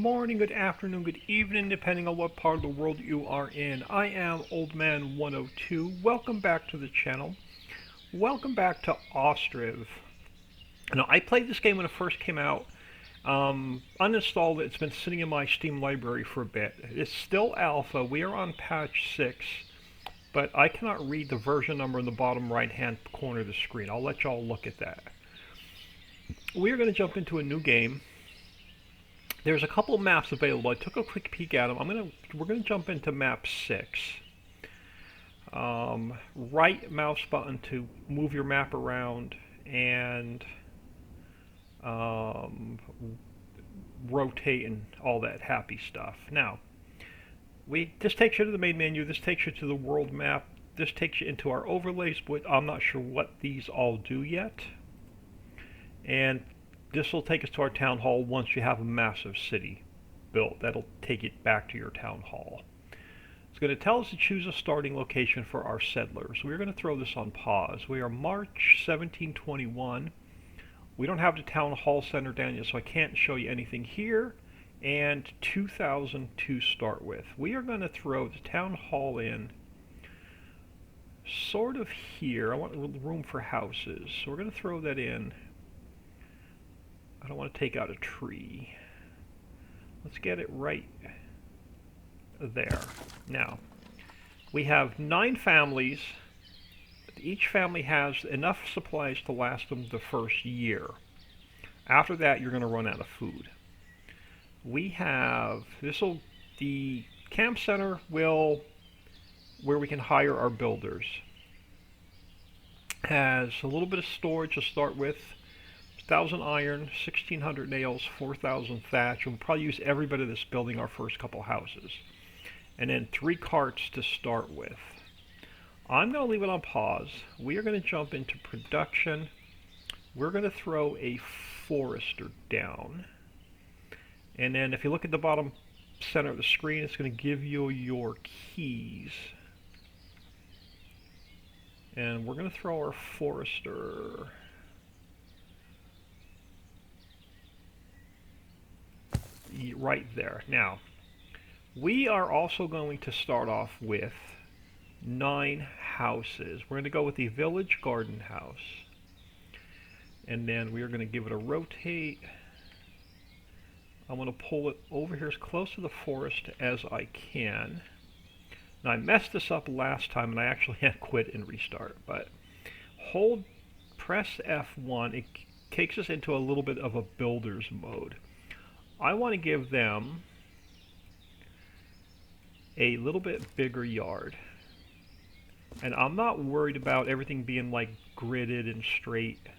morning, good afternoon, good evening, depending on what part of the world you are in. I am Old Man 102. Welcome back to the channel. Welcome back to Ostrive. Now, I played this game when it first came out. Uninstalled it. It's been sitting in my Steam library for a bit. It's still alpha. We are on patch 6, but I cannot read the version number in the bottom right-hand corner of the screen. I'll let y'all look at that. We are going to jump into a new game. There's a couple of maps available. I took a quick peek at them. We're gonna jump into map 6. Right mouse button to move your map around, and rotate and all that happy stuff. Now, this takes you to the main menu. This takes you to the world map. This takes you into our overlays, but I'm not sure what these all do yet. And this will take us to our town hall once you have a massive city built. That'll take it back to your town hall. It's going to tell us to choose a starting location for our settlers. We're going to throw this on pause. We are March 1721. We don't have the town hall center down yet, so I can't show you anything here. And 2000 to start with. We are going to throw the town hall in sort of here. I want room for houses, so we're going to throw that in. I don't want to take out a tree. Let's get it right there. Now, we have 9 families. Each family has enough supplies to last them the first year. After that, you're going to run out of food. We have, the camp center where we can hire our builders. Has a little bit of storage to start with. 1,000 iron, 1,600 nails, 4,000 thatch. We'll probably use every bit of this building our first couple houses. And then 3 carts to start with. I'm going to leave it on pause. We are going to jump into production. We're going to throw a forester down. And then if you look at the bottom center of the screen, it's going to give you your keys. And we're going to throw our forester right there. Now, we are also going to start off with 9 houses. We're going to go with the village garden house. And then we are going to give it a rotate. I'm going to pull it over here as close to the forest as I can. Now, I messed this up last time and I actually had to quit and restart. But press F1. It takes us into a little bit of a builder's mode. I want to give them a little bit bigger yard. And I'm not worried about everything being like gridded and straight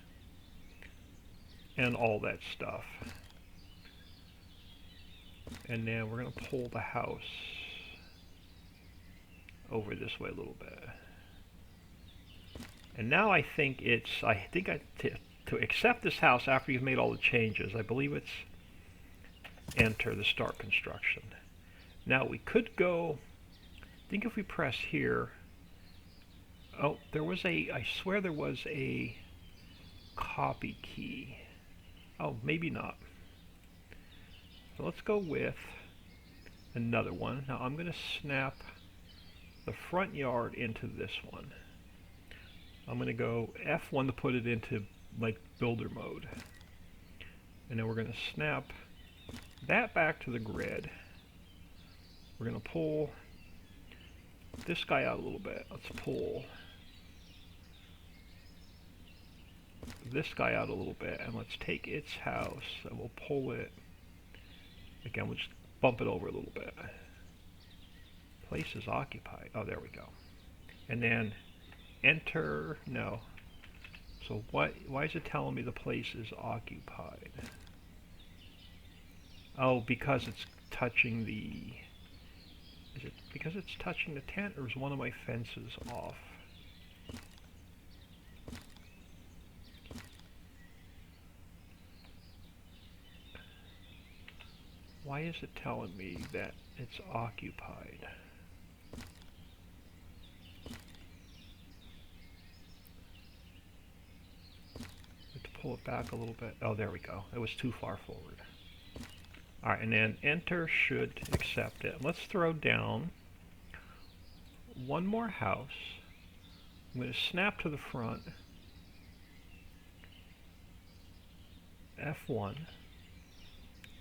and all that stuff. And then we're going to pull the house over this way a little bit. And now I think to accept this house after you've made all the changes, I believe it's enter the start construction. Now we could go, I think if we press here, oh, I swear there was a copy key. Oh, maybe not. So let's go with another one. Now I'm going to snap the front yard into this one. I'm going to go F1 to put it into like builder mode. And then we're going to snap that back to the grid. We're going to pull this guy out a little bit. Let's pull this guy out a little bit, and let's take its house and we'll pull it again. We'll just bump it over a little bit. Place is occupied. Oh, there we go. And then enter. No. So why is it telling me the place is occupied? Oh, because it's touching the... Is it because it's touching the tent, or is one of my fences off? Why is it telling me that it's occupied? I have to pull it back a little bit. Oh, there we go. It was too far forward. Alright, and then enter should accept it. Let's throw down one more house. I'm going to snap to the front. F1.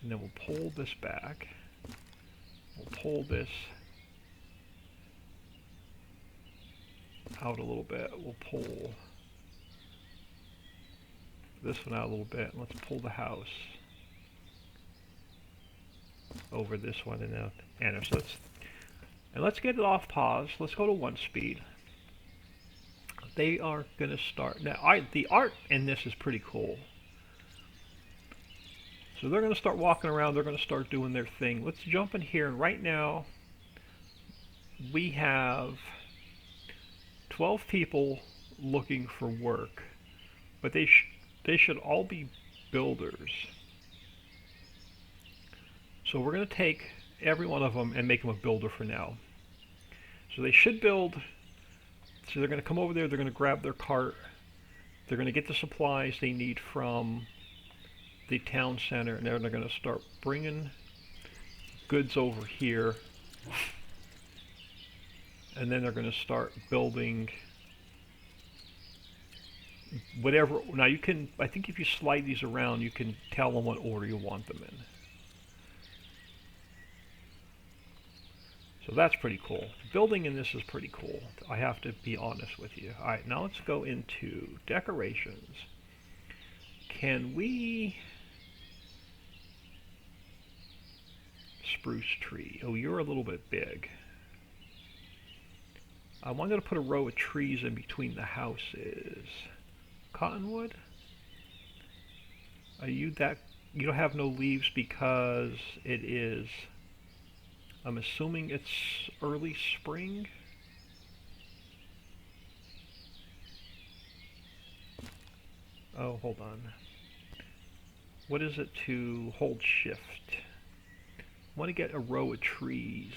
And then we'll pull this back. We'll pull this out a little bit. We'll pull this one out a little bit. Let's pull the house over this one and then enter. So let's get it off pause. Let's go to 1 speed. They are going to start now. The art in this is pretty cool. So they're going to start walking around. They're going to start doing their thing. Let's jump in here, and right now we have 12 people looking for work, but they should all be builders. So we're going to take every one of them and make them a builder for now. So they should build. So they're going to come over there. They're going to grab their cart. They're going to get the supplies they need from the town center, and then they're going to start bringing goods over here. And then they're going to start building whatever. Now you can, I think if you slide these around, you can tell them what order you want them in. So that's pretty cool. Building in this is pretty cool. I have to be honest with you. Alright, now let's go into decorations. Can we... Spruce tree. Oh, you're a little bit big. I wanted to put a row of trees in between the houses. Cottonwood? Are you that... You don't have no leaves because it is... I'm assuming it's early spring? Oh, hold on. What is it to hold shift? I want to get a row of trees.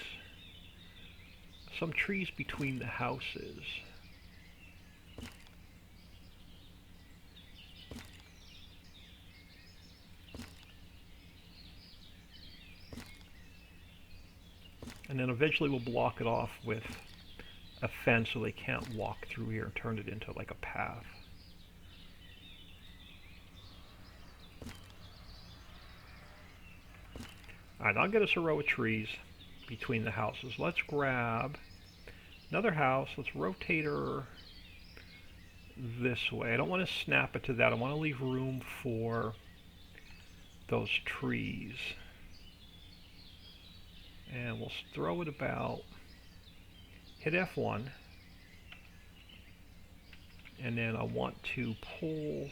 Some trees between the houses. And then eventually we'll block it off with a fence so they can't walk through here and turn it into like a path. Alright, I'll get us a row of trees between the houses. Let's grab another house. Let's rotate her this way. I don't want to snap it to that. I want to leave room for those trees. And we'll throw it about, hit F1, and then I want to pull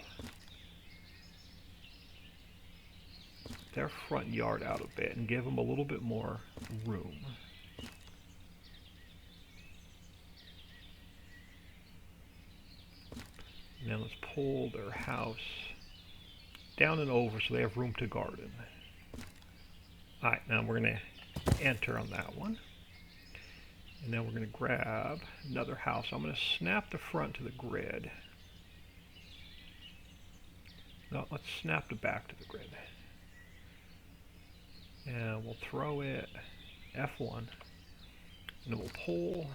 their front yard out a bit and give them a little bit more room. And then let's pull their house down and over so they have room to garden. Alright, now we're going to enter on that one. And then we're going to grab another house. I'm going to snap the front to the grid. No, let's snap the back to the grid. And we'll throw it F1. And then we'll pull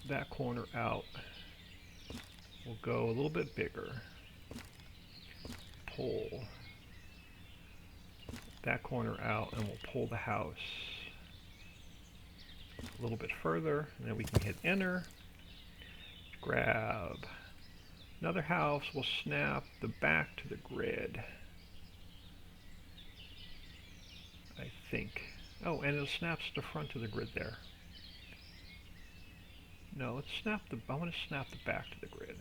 that corner out. We'll go a little bit bigger. Pull that corner out, and we'll pull the house a little bit further, and then we can hit enter. Grab another house. We'll snap the back to the grid. I think. Oh, and it snaps the front to the grid there. No, let's snap the... I want to snap the back to the grid.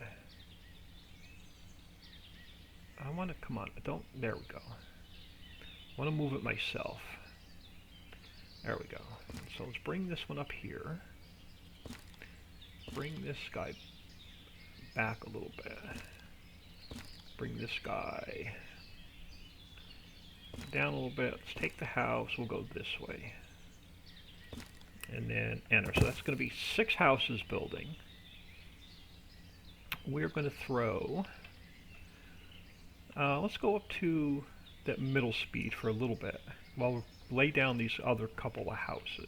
I want to... Come on. Don't... There we go. I want to move it myself. There we go. So let's bring this one up here. Bring this guy back a little bit. Bring this guy down a little bit. Let's take the house. We'll go this way. And then enter. So that's going to be 6 houses building. We're going to throw... let's go up to that middle speed for a little bit while we lay down these other couple of houses.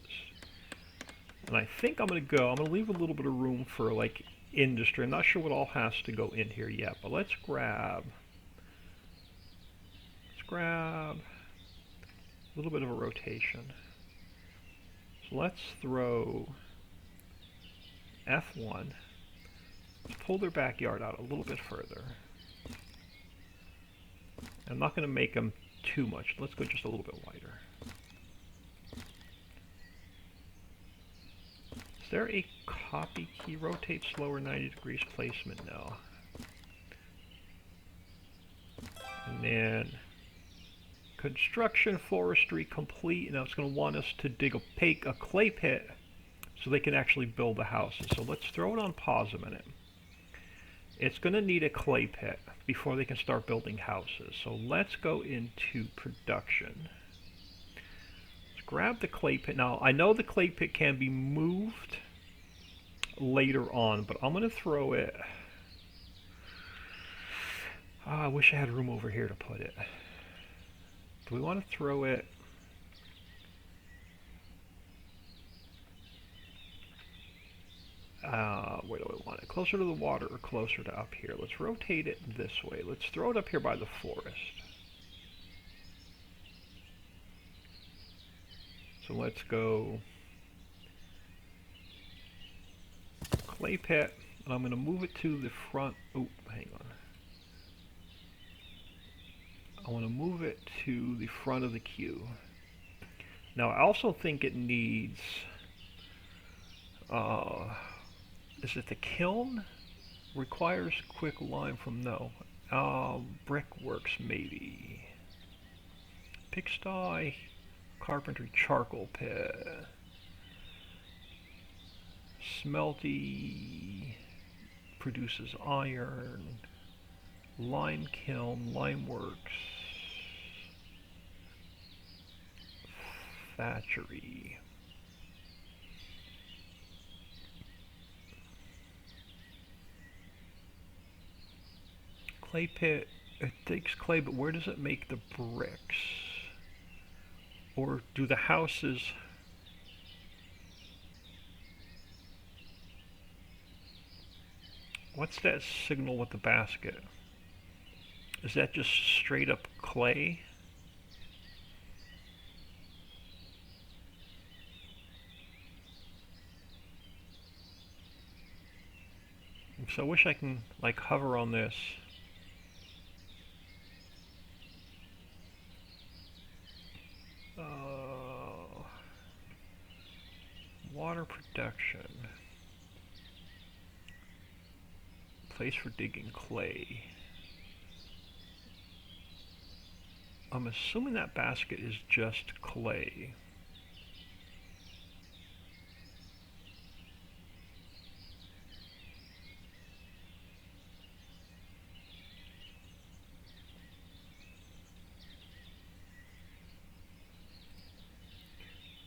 And I think I'm going to leave a little bit of room for like industry. I'm not sure what all has to go in here yet, but let's grab a little bit of a rotation. So let's throw F1. Let's pull their backyard out a little bit further. I'm not going to make them too much. Let's go just a little bit wider. Is there a copy key? Rotate slower 90 degrees placement? No. And then construction forestry complete. Now it's going to want us to dig a clay pit so they can actually build the houses. So let's throw it on pause a minute. It's going to need a clay pit before they can start building houses. So let's go into production. Let's grab the clay pit. Now I know the clay pit can be moved later on, but I'm going to throw it. I wish I had room over here to put it. Do we want to throw it? Where do I want it? Closer to the water or closer to up here? Let's rotate it this way. Let's throw it up here by the forest. So let's go clay pit, and I'm going to move it to the front. Oh, hang on. I want to move it to the front of the queue. Now I also think it needs is it the kiln? Requires quick lime from no. Brickworks maybe. Pigsty, carpentry, charcoal pit. Smelty produces iron. Lime kiln, lime works. Thatchery. Clay pit, it takes clay, but where does it make the bricks? Or do the houses... What's that signal with the basket? Is that just straight up clay? So I wish I can like hover on this. Water production. Place for digging clay. I'm assuming that basket is just clay.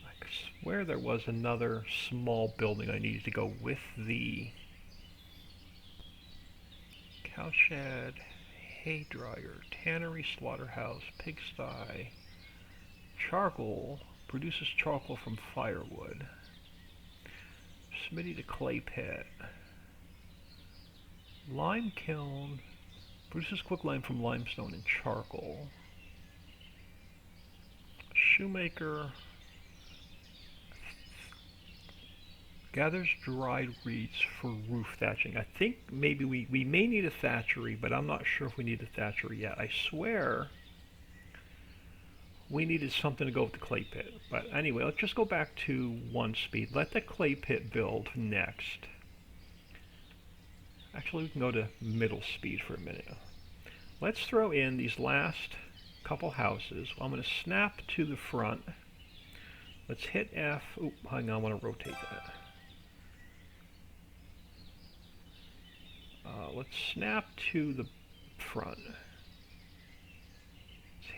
I swear there was another small building I needed to go with the cowshed, hay dryer, tannery, slaughterhouse, pigsty, charcoal, produces charcoal from firewood, smithy to clay pit, lime kiln, produces quick lime from limestone and charcoal, shoemaker, gathers dried reeds for roof thatching. I think maybe we may need a thatchery, but I'm not sure if we need a thatchery yet. I swear we needed something to go with the clay pit. But anyway, let's just go back to 1 speed. Let the clay pit build next. Actually, we can go to middle speed for a minute. Let's throw in these last couple houses. I'm going to snap to the front. Let's hit F. Oh, hang on, I want to rotate that. Let's snap to the front. Let's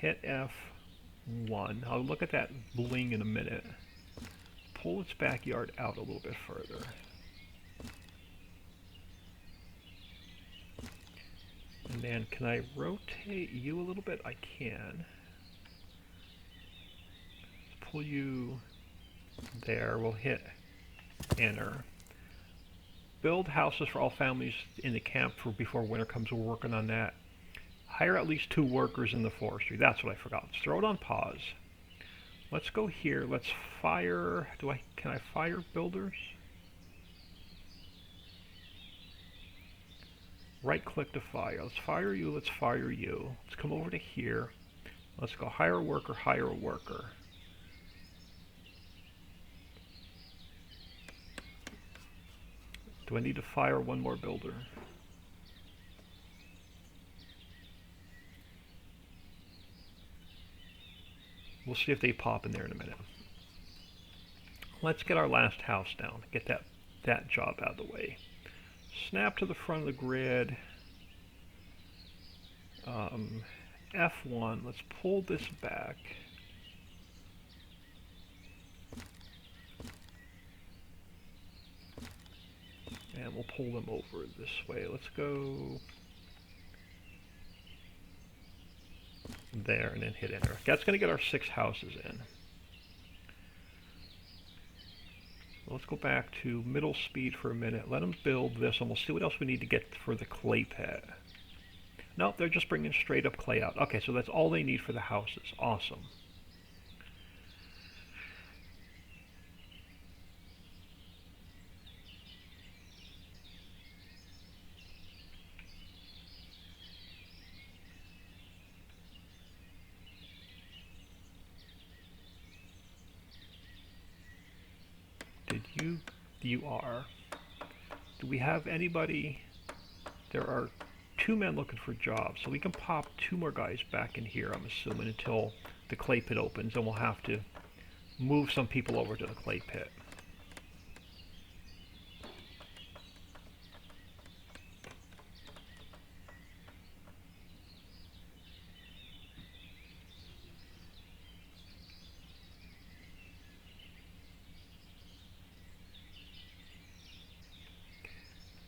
hit F1. I'll look at that bling in a minute. Pull its backyard out a little bit further. And then can I rotate you a little bit? I can. pull you there. We'll hit enter. Build houses for all families in the camp for before winter comes. We're working on that. Hire at least 2 workers in the forestry. That's what I forgot. Let's throw it on pause. Let's go here. Let's fire. Can I fire builders? Right click to fire. Let's fire you. Let's fire you. Let's come over to here. Let's go hire a worker. Hire a worker. Do I need to fire 1 more builder? We'll see if they pop in there in a minute. Let's get our last house down. Get that job out of the way. Snap to the front of the grid. F1. Let's pull this back. And we'll pull them over this way. Let's go there and then hit enter. That's going to get our 6 houses in. Let's go back to middle speed for a minute. Let them build this, and we'll see what else we need to get for the clay pit. Nope, they're just bringing straight up clay out. Okay, so that's all they need for the houses. Awesome. You are. Do we have anybody? There are 2 men looking for jobs, so we can pop 2 more guys back in here, I'm assuming, until the clay pit opens, and we'll have to move some people over to the clay pit.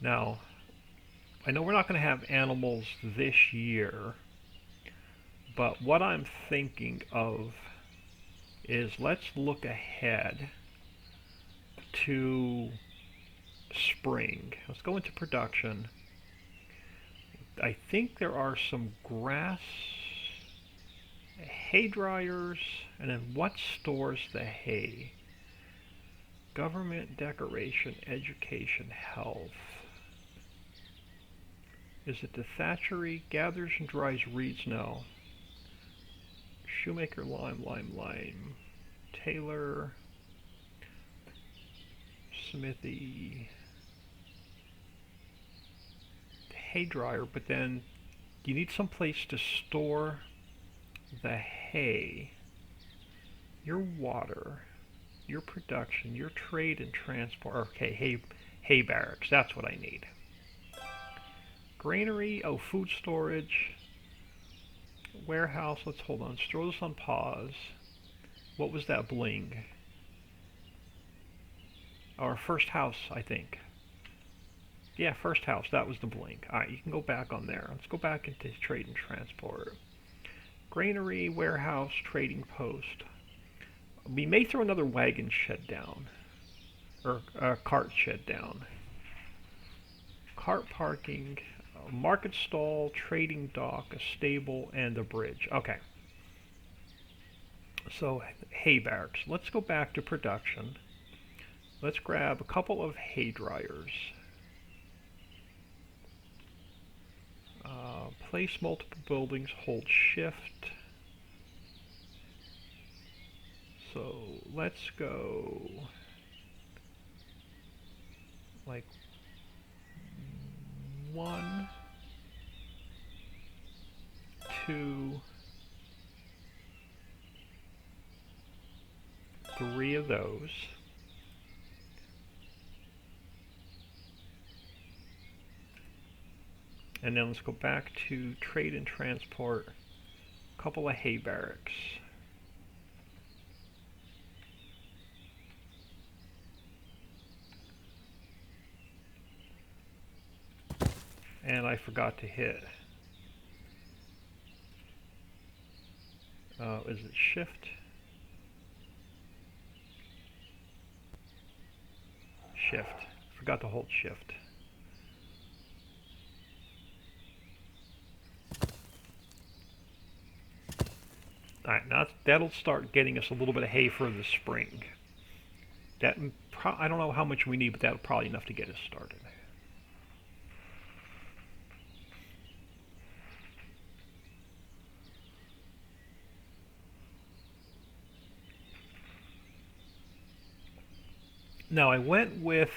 Now, I know we're not going to have animals this year, but what I'm thinking of is let's look ahead to spring. Let's go into production. I think there are some grass, hay dryers, and then what stores the hay? Government, decoration, education, health. Is it the thatchery? Gathers and dries reeds? No. Shoemaker, lime. Tailor, smithy, hay dryer, but then you need some place to store the hay, your water, your production, your trade and transport. Okay, hay barracks, that's what I need. Granary, oh, food storage, warehouse, let's hold on, let's throw this on pause. What was that bling? Our first house, I think. Yeah, first house, that was the bling. Alright, you can go back on there. Let's go back into trade and transport. Granary, warehouse, trading post. We may throw another wagon shed down. Or a cart shed down. Cart parking, market stall, trading dock, a stable, and a bridge. Okay. So, hay barracks. Let's go back to production. Let's grab a couple of hay dryers. Place multiple buildings, hold shift. So, let's go like 1, 2, 3 of those. And then let's go back to trade and transport, a couple of hay barracks. And I forgot to hit. Is it shift? shift. Forgot to hold shift. Alright, now that'll start getting us a little bit of hay for the spring. That I don't know how much we need, but that'll probably enough to get us started. Now I went with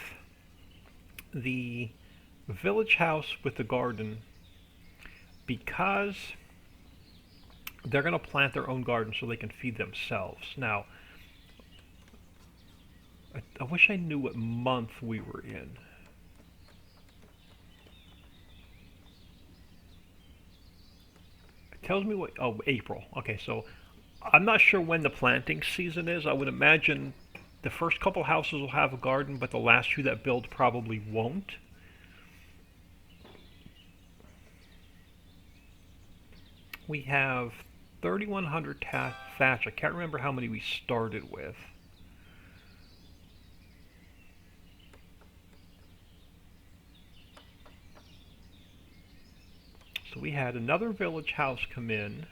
the village house with the garden because they're going to plant their own garden so they can feed themselves. Now, I wish I knew what month we were in. It tells me what, oh, April. Okay, so I'm not sure when the planting season is. I would imagine the first couple houses will have a garden, but the last few that build probably won't. We have 3,100 thatch. I can't remember how many we started with. So we had another village house come in.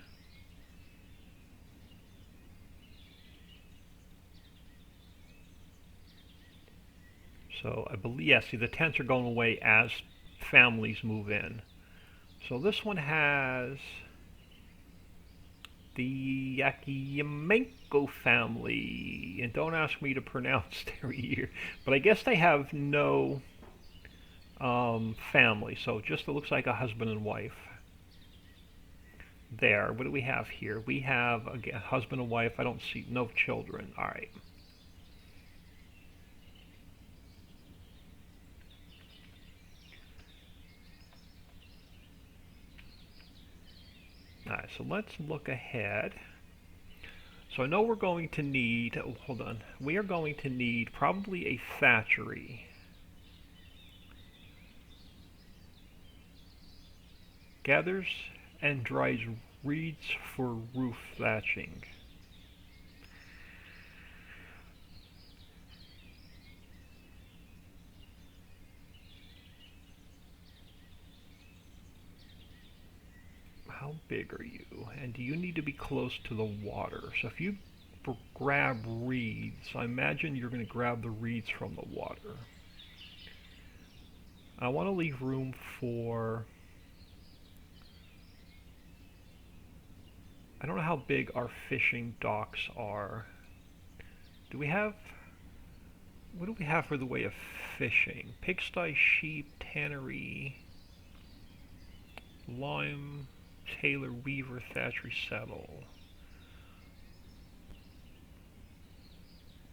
So I believe, yeah, see the tents are going away as families move in. So this one has the Yakimenko family, and don't ask me to pronounce their year, but I guess they have no family, so just it looks like a husband and wife. There, what do we have here? We have a husband and wife. I don't see no children. All right. Alright, so let's look ahead. So I know we're going to need, oh, hold on, we are going to need probably a thatchery. Gathers and dries reeds for roof thatching. How big are you? And do you need to be close to the water? So if you grab reeds, I imagine you're going to grab the reeds from the water. I want to leave room for... I don't know how big our fishing docks are. Do we have... What do we have for the way of fishing? Pigsty, sheep, tannery, lime... Tailor, weaver, thatchery, settle.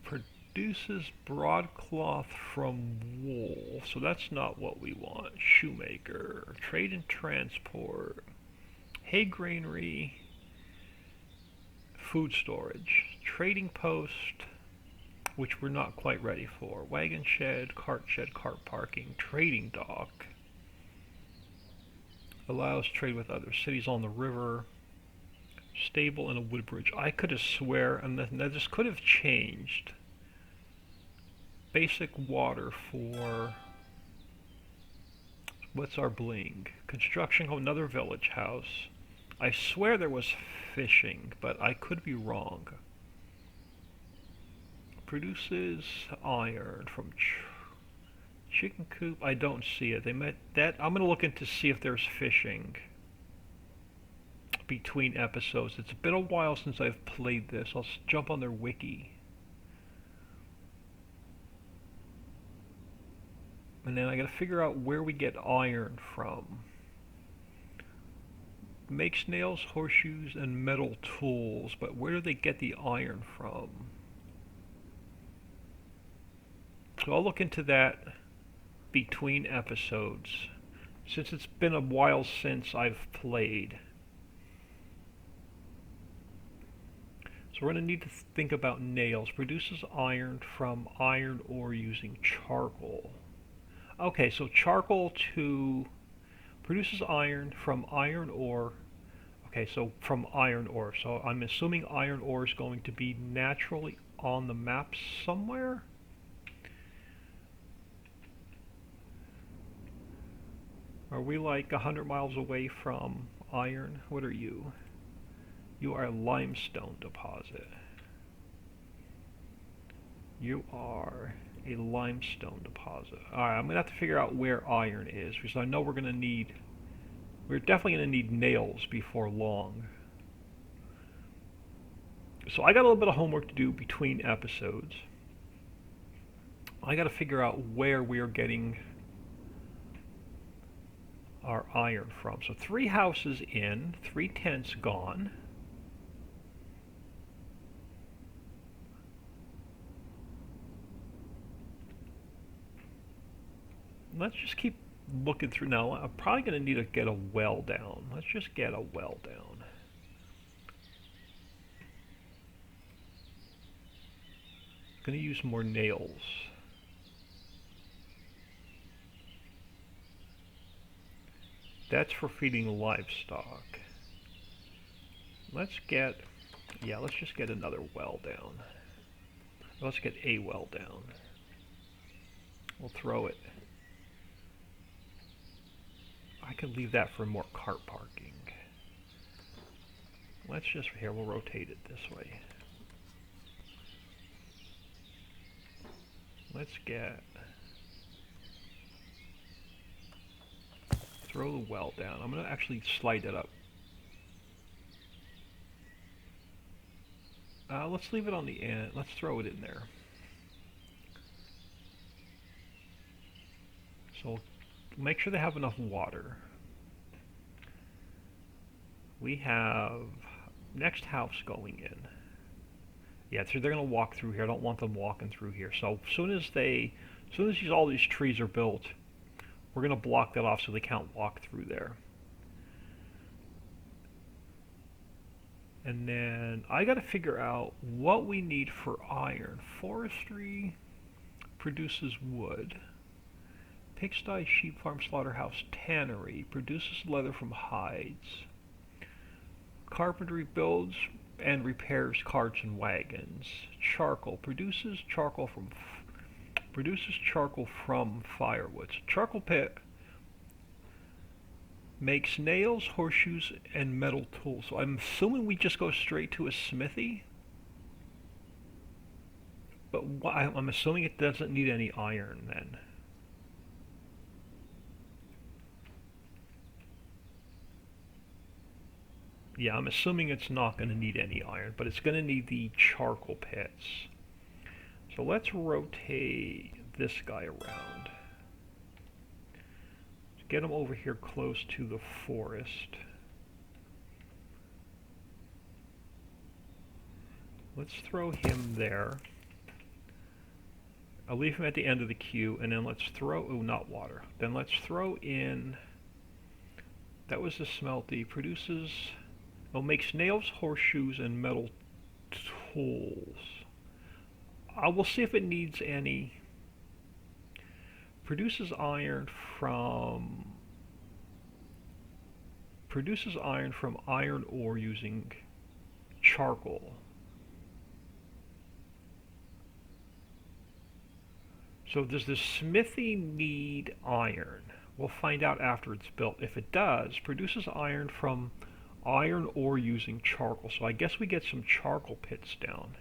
Produces broadcloth from wool, so that's not what we want. Shoemaker, trade and transport, hay granary, food storage, trading post, which we're not quite ready for. Wagon shed, cart parking, trading dock. Allows trade with other cities on the river. Stable and a wood bridge. I could have swear, and this could have changed. Basic water for... What's our bling? Construction of another village house. I swear there was fishing, but I could be wrong. Produces iron from... Chicken coop, I don't see it. They met that. I'm going to look into see if there's fishing between episodes. It's been a while since I've played this. I'll jump on their wiki. And then I got to figure out where we get iron from. Makes nails, horseshoes, and metal tools, but where do they get the iron from? So I'll look into that between episodes, since it's been a while since I've played. So we're going to need to think about nails. Produces iron from iron ore using charcoal. Okay, so charcoal to... Produces iron from iron ore. Okay, so from iron ore. So I'm assuming iron ore is going to be naturally on the map somewhere. Are we like 100 miles away from iron? What are you? You are a limestone deposit. You are a limestone deposit. Alright, I'm going to have to figure out where iron is, because I know we're definitely going to need nails before long. So I got a little bit of homework to do between episodes. I got to figure out where we are getting our iron from. So 3 houses in, 3 tents gone. Let's just keep looking through. Now, I'm probably going to need to get a well down. Let's just get a well down. Going to use more nails. That's for feeding livestock. Let's just get another well down. Let's get a well down. We'll throw it. I could leave that for more cart parking. We'll rotate it this way. Throw the well down. I'm going to actually slide it up. Let's leave it on the end. Let's throw it in there. So make sure they have enough water. We have next house going in. Yeah, so they're going to walk through here. I don't want them walking through here. So as soon as all these trees are built, we're going to block that off so they can't walk through there. And then I got to figure out what we need for iron. Forestry produces wood. Pigsty, sheep farm, slaughterhouse, tannery produces leather from hides. Carpentry builds and repairs carts and wagons. Charcoal produces charcoal from firewood. So charcoal pit makes nails, horseshoes, and metal tools. So I'm assuming we just go straight to a smithy. But I'm assuming it doesn't need any iron then. Yeah, I'm assuming it's not going to need any iron, but it's going to need the charcoal pits. So let's rotate this guy around. Get him over here close to the forest. Let's throw him there. I'll leave him at the end of the queue, and then let's throw, not water. Then let's throw in, that was the smelty, produces, makes nails, horseshoes, and metal tools. I will see if it needs any. Produces iron from iron ore using charcoal. So does the smithy need iron? We'll find out after it's built. If it does, produces iron from iron ore using charcoal. So I guess we get some charcoal pits down.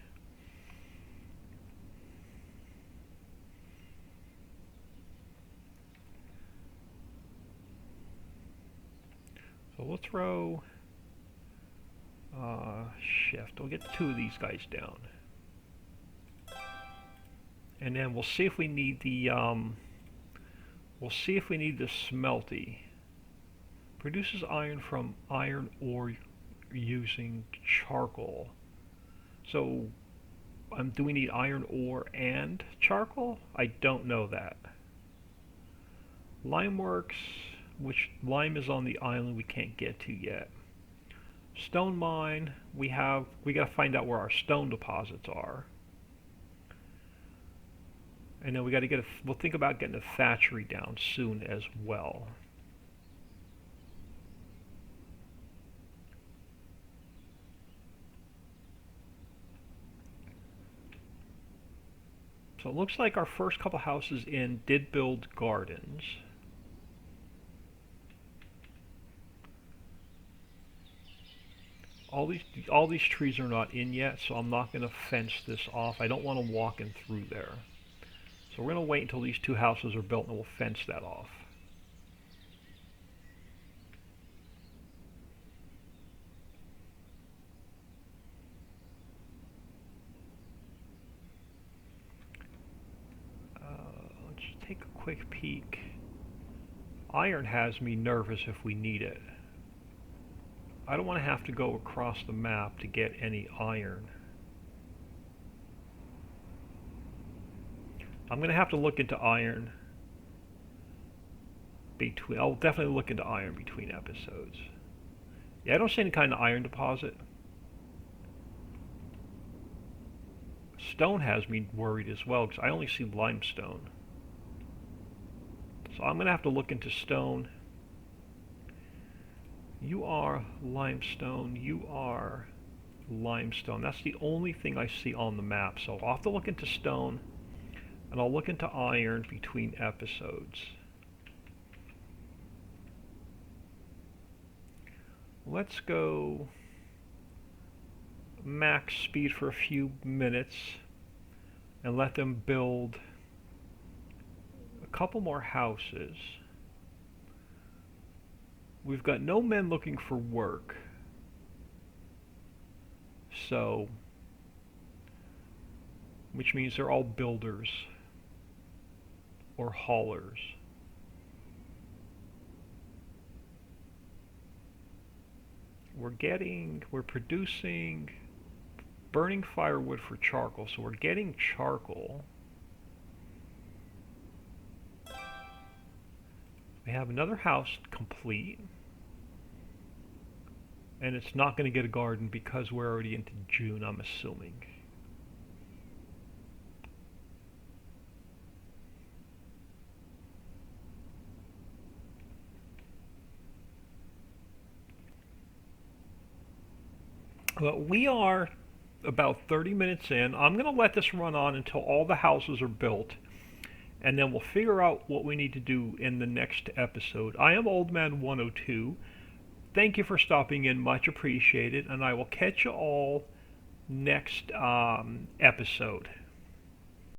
So we'll throw shift. We'll get 2 of these guys down. And then we'll see if we need the smelty. Produces iron from iron ore using charcoal. So do we need iron ore and charcoal? I don't know that. Limeworks, which lime is on the island we can't get to yet. Stone mine, we got to find out where our stone deposits are. And then we'll think about getting a thatchery down soon as well. So it looks like our first couple houses in did build gardens. All these trees are not in yet, so I'm not going to fence this off. I don't want them walking through there. So we're going to wait until these two houses are built and we'll fence that off. Let's take a quick peek. Iron has me nervous if we need it. I don't want to have to go across the map to get any iron. I'm going to have to look into iron between. I'll definitely look into iron between episodes. Yeah, I don't see any kind of iron deposit. Stone has me worried as well because I only see limestone. So I'm going to have to look into stone. You are limestone. You are limestone. That's the only thing I see on the map. So I'll have to look into stone, and I'll look into iron between episodes. Let's go max speed for a few minutes and let them build a couple more houses. We've got no men looking for work, so, which means they're all builders or haulers. We're producing, burning firewood for charcoal, so we're getting charcoal. We have another house complete, and it's not going to get a garden because we're already into June, I'm assuming. Well, we are about 30 minutes in. I'm going to let this run on until all the houses are built, and then we'll figure out what we need to do in the next episode. I am Old Man 102. Thank you for stopping in, much appreciated, and I will catch you all next episode.